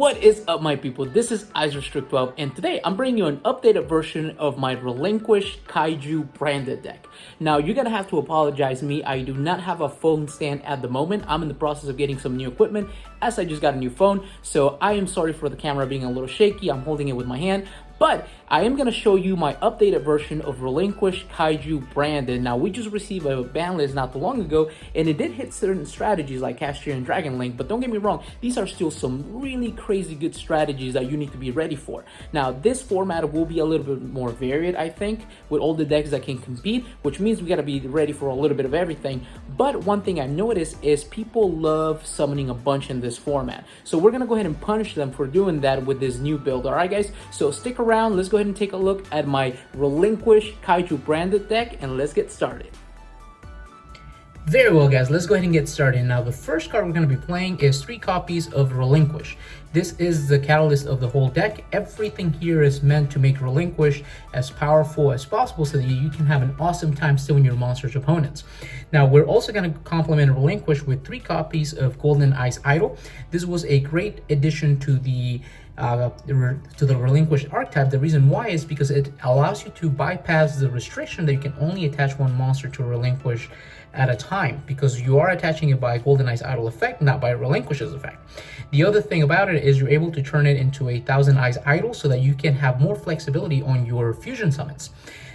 What is up, my people? This is IserStrict12, and today I'm bringing you an updated version of my Relinquished Kaiju Branded Deck. Now, you're gonna have to apologize to me. I do not have a phone stand at the moment. I'm in the process of getting some new equipment as I just got a new phone, so I am sorry for the camera being a little shaky. I'm holding it with my hand. But I am going to show you my updated version of Relinquished Kaiju Branded. Now, we just received a ban list not too long ago, and it did hit certain strategies like Cashier and Dragon Link, but don't get me wrong, these are still some really crazy good strategies that you need to be ready for. Now, this format will be a little bit more varied, I think, with all the decks that can compete, which means we got to be ready for a little bit of everything. But one thing I noticed is people love summoning a bunch in this format. So we're going to go ahead and punish them for doing that with this new build, all right, guys? So stick around. Let's go ahead and take a look at my Relinquished Kaiju Branded Deck, and let's get started. Very well, guys, let's go ahead and get started. Now, the first card we're going to be playing is 3 copies of Relinquish. This is the catalyst of the whole deck. Everything here is meant to make Relinquish as powerful as possible so that you can have an awesome time stealing your monster's opponents. Now, we're also going to complement Relinquish with 3 copies of Golden Ice Idol. This was a great addition to the Relinquished archetype. The reason why is because it allows you to bypass the restriction that you can only attach one monster to Relinquish at a time, because you are attaching it by Golden Ice Idol effect, not by Relinquish's effect. The other thing about it is you're able to turn it into a Thousand Eyes Idol so that you can have more flexibility on your fusion summons.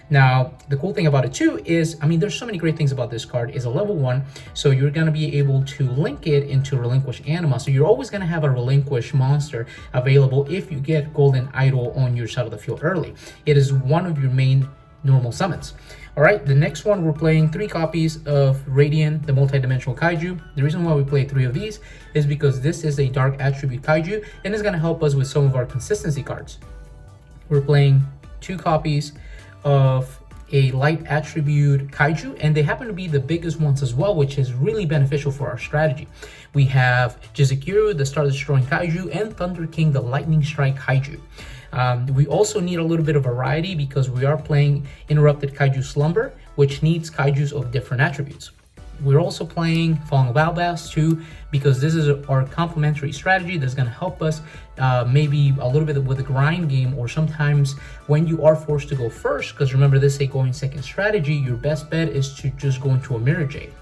Now, the cool thing about it too is, there's so many great things about this card. It's a level 1, so you're going to be able to link it into Relinquish Anima. So you're always going to have a Relinquish monster available if you get Golden Idol on your side of the field early. It is one of your main normal summons. All right, the next one, we're playing 3 copies of Radiant, the multi-dimensional kaiju. The reason why we play 3 of these is because this is a dark attribute kaiju, and it's going to help us with some of our consistency cards. We're playing 2 copies of a light attribute kaiju, and they happen to be the biggest ones as well, which is really beneficial for our strategy. We have Jizukiru, the Star Destroying Kaiju, and Thunder King, the Lightning Strike Kaiju. We also need a little bit of variety because we are playing Interrupted Kaiju Slumber, which needs kaijus of different attributes. We're also playing Falling Balbas too, because this is our complementary strategy that's going to help us maybe a little bit with the grind game, or sometimes when you are forced to go first, because remember, this is a going second strategy, your best bet is to just go into a Mirror Jade.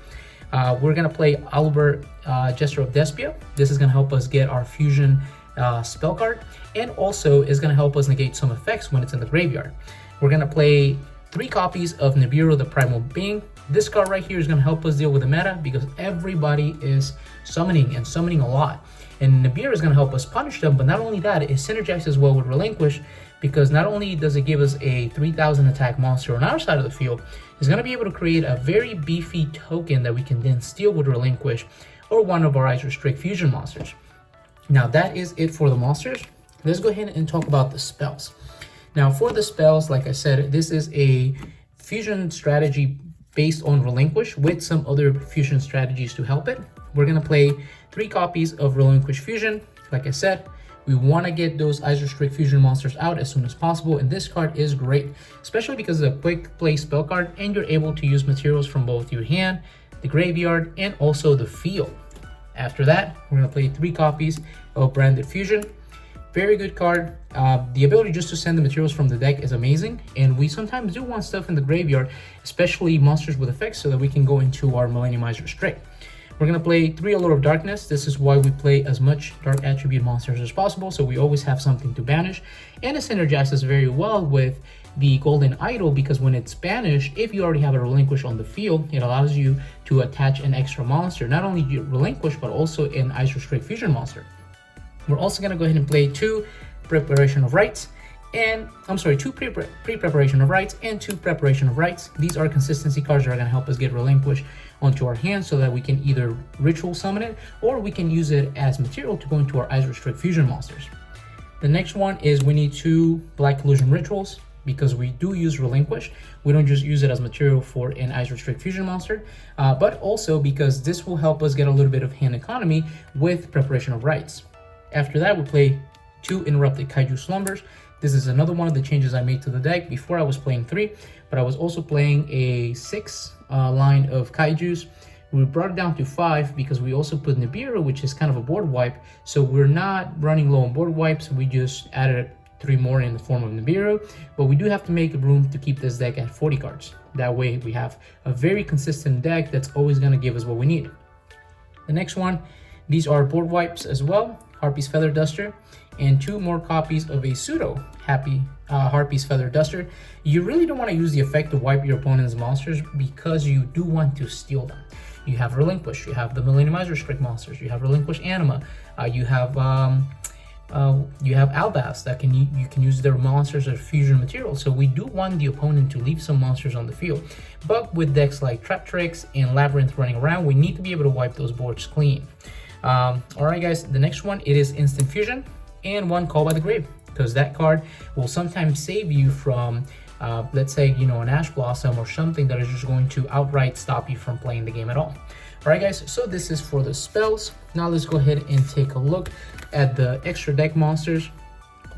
We're going to play Albert, Jester of Despia. This is going to help us get our fusion spell card, and also is going to help us negate some effects when it's in the graveyard. We're going to play 3 copies of Nibiru, the Primal Being. This card right here is going to help us deal with the meta because everybody is summoning and summoning a lot. And Nibiru is going to help us punish them, but not only that, it synergizes well with Relinquish, because not only does it give us a 3000 attack monster on our side of the field, it's going to be able to create a very beefy token that we can then steal with Relinquish or one of our IserStrict fusion monsters. Now, that is it for the monsters. Let's go ahead and talk about the spells. Now, for the spells, like I said, this is a fusion strategy based on Relinquish with some other fusion strategies to help it. We're going to play 3 copies of Relinquish Fusion. Like I said, we want to get those IserStrict fusion monsters out as soon as possible, and this card is great, especially because it's a quick play spell card, and you're able to use materials from both your hand, the graveyard, and also the field. After that, we're going to play 3 copies of Branded Fusion. Very good card. The ability just to send the materials from the deck is amazing, and we sometimes do want stuff in the graveyard, especially monsters with effects, so that we can go into our Millennium IserStrict. We're going to play 3 Allure of Darkness. This is why we play as much dark attribute monsters as possible, so we always have something to banish, and it synergizes very well with the Golden Idol, because when it's banished, if you already have a Relinquish on the field, it allows you to attach an extra monster, not only your Relinquish, but also an IserStrict fusion monster. We're also going to go ahead and play 2 Preparation of Rites, and 2 Pre-Preparation of Rites and 2 Preparation of Rites. These are consistency cards that are going to help us get Relinquish onto our hands so that we can either ritual summon it, or we can use it as material to go into our IserStrict fusion monsters. The next one is we need 2 Black Illusion Rituals, because we do use Relinquish. We don't just use it as material for an IserStrict fusion monster, but also because this will help us get a little bit of hand economy with Preparation of Rites. After that, we play 2 Interrupted Kaiju Slumbers. This is another one of the changes I made to the deck. Before I was playing 3, but I was also playing a 6 line of Kaijus We brought it down to 5 because we also put Nibiru, which is kind of a board wipe. So we're not running low on board wipes. We just added 3 more in the form of Nibiru, but we do have to make room to keep this deck at 40 cards. That way we have a very consistent deck that's always going to give us what we need. The next one, these are board wipes as well, Harpy's Feather Duster, and 2 more copies of a pseudo Harpy's Feather Duster. You really don't want to use the effect to wipe your opponent's monsters because you do want to steal them. You have Relinquish, you have the Millennium Restrict monsters, you have Relinquished Anima, you have Albas that you can use their monsters as fusion material. So we do want the opponent to leave some monsters on the field. But with decks like Trap Tricks and Labyrinth running around, we need to be able to wipe those boards clean. Alright guys, the next one, it is Instant Fusion and 1 Call by the Grave, because that card will sometimes save you from let's say, you know, an Ash Blossom or something that is just going to outright stop you from playing the game at all. Alright guys, so this is for the spells. Now let's go ahead and take a look at the extra deck monsters.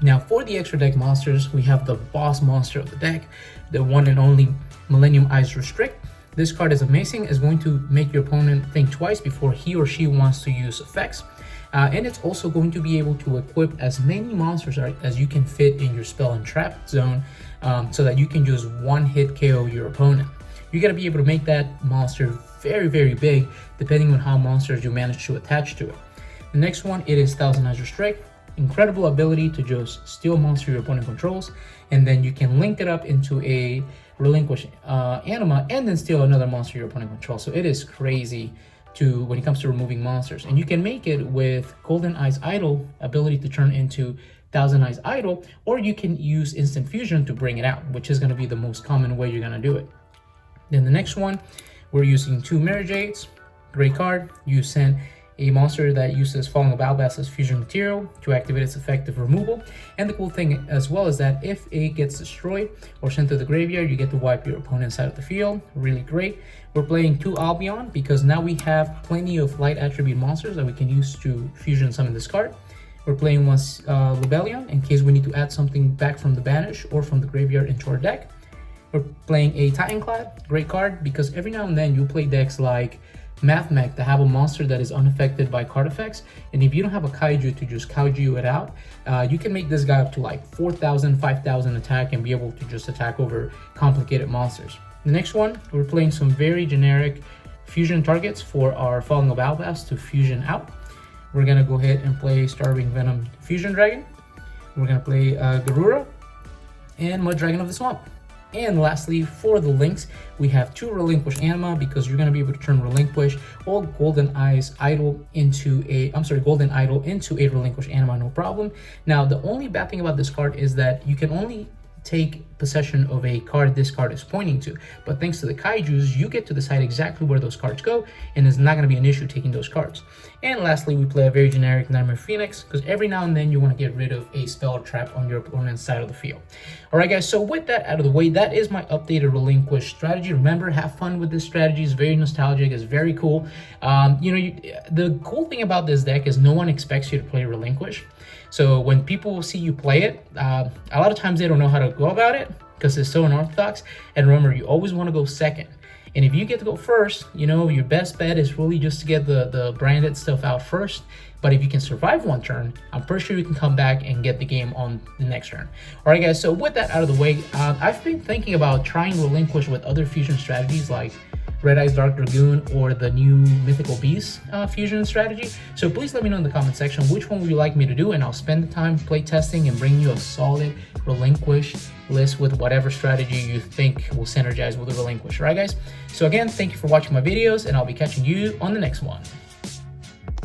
Now for the extra deck monsters, we have the boss monster of the deck, the one and only Millennium Restrict. This card is amazing. It's going to make your opponent think twice before he or she wants to use effects. And it's also going to be able to equip as many monsters as you can fit in your spell and trap zone, so that you can just one-hit KO your opponent. You got to be able to make that monster very, very big, depending on how monsters you manage to attach to it. The next one, it is Thousand Eyes Restrict. Incredible ability to just steal monster your opponent controls, and then you can link it up into a Relinquished Anima and then steal another monster your opponent controls. So it is crazy when it comes to removing monsters. And you can make it with Golden Eyes Idol, ability to turn into Thousand Eyes Idol, or you can use Instant Fusion to bring it out, which is going to be the most common way you're going to do it. Then the next one, we're using 2 Mirror Jades. Great card. You send a monster that uses Falling of Albas as fusion material to activate its effective removal. And the cool thing as well is that if it gets destroyed or sent to the graveyard, you get to wipe your opponent's side of the field. Really great. We're playing 2 Albion because now we have plenty of light attribute monsters that we can use to fusion summon this card. We're playing 1 Libellion in case we need to add something back from the banish or from the graveyard into our deck. We're playing a Titanclad, great card, because every now and then you play decks like Math Mech that have a monster that is unaffected by card effects, and if you don't have a kaiju to just kaiju it out, you can make this guy up to like 4,000, 5,000 attack and be able to just attack over complicated monsters. The next one, we're playing some very generic fusion targets for our Falling of Albas to fusion out. We're gonna go ahead and play Starving Venom Fusion Dragon. We're gonna play Garura and Mud Dragon of the Swamp. And lastly, for the links, we have 2 Relinquished Anima because you're going to be able to turn Relinquish or Golden Idol into a Relinquished Anima, no problem. Now, the only bad thing about this card is that you can only take possession of a card this card is pointing to, but thanks to the kaijus, you get to decide exactly where those cards go, and it's not going to be an issue taking those cards. And lastly, we play a very generic Nightmare Phoenix because every now and then you want to get rid of a spell or trap on your opponent's side of the field. Alright guys, so with that out of the way, that is my updated Relinquish strategy. Remember, have fun with this strategy. It's very nostalgic, it's very cool. The cool thing about this deck is no one expects you to play Relinquish. So when people see you play it, a lot of times they don't know how to go about it because it's so unorthodox. And remember, you always want to go second. And if you get to go first, your best bet is really just to get the branded stuff out first. But if you can survive 1 turn, I'm pretty sure you can come back and get the game on the next turn. Alright guys, so with that out of the way, I've been thinking about trying Relinquish with other fusion strategies like Red Eyes Dark Dragoon or the new Mythical Beast fusion strategy. So please let me know in the comment section which one would you like me to do, and I'll spend the time play testing and bring you a solid Relinquish list with whatever strategy you think will synergize with the Relinquish. Alright guys, so again, thank you for watching my videos, and I'll be catching you on the next one.